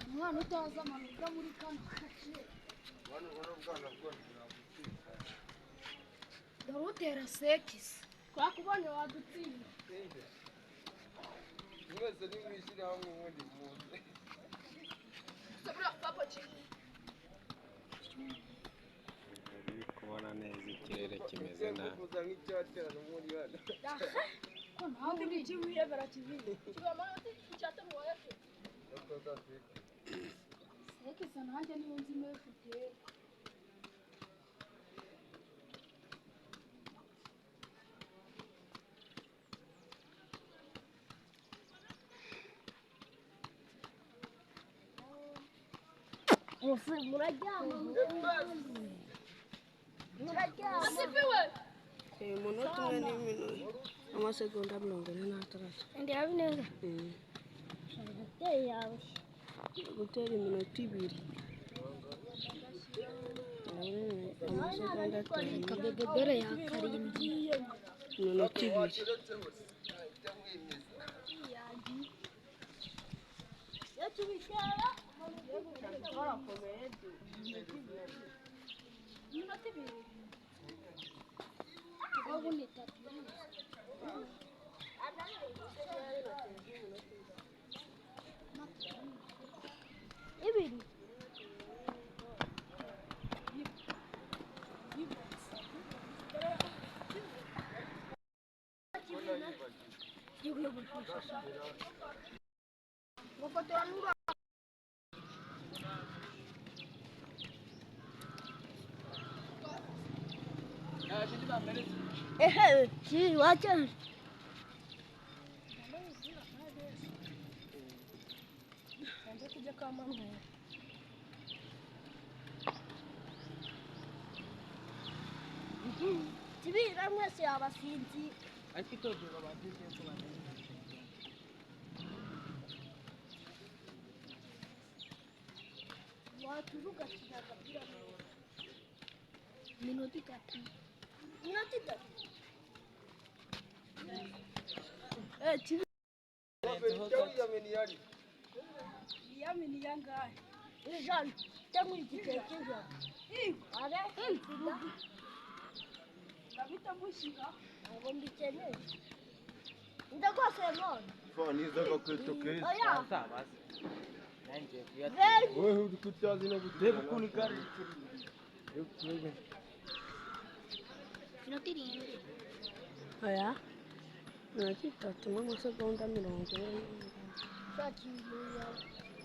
Umwana utazi amanota muri kano gace ndarutera sekisi twakubonye wadutsinda mwese nimwishyire hamwe ubundi muze uri kubona neza ikirere kimeze nabi kuza nk'icyaterana muri hano ko ntabwo uri ikiwihebera kibiye kibamanoti cyate mu waje sekisi nanjye niyo nzi mefite muraryama asifiwe umunota umwe n'amasegonda 46 ndi habineza hateye yawe gutera iminota 2 amasegonda 5 kabebere ya karindwi iminota 2 si wacha ndio kuja kama mimi tibira mwese abasinzi akitoje babagize ko bane waturuka kinagapira minoti 3 minoti 3 tibi yameni yangahe ijana cyangwa igitekerezo are ndabita mushyira ngo mbikeneye ndagose none fone izava kweto keza sabaze nanjye wewe uri kutazi no gutera kuni kari minoti 7 oya minoti 3 n'amasegonda 40 Thank you.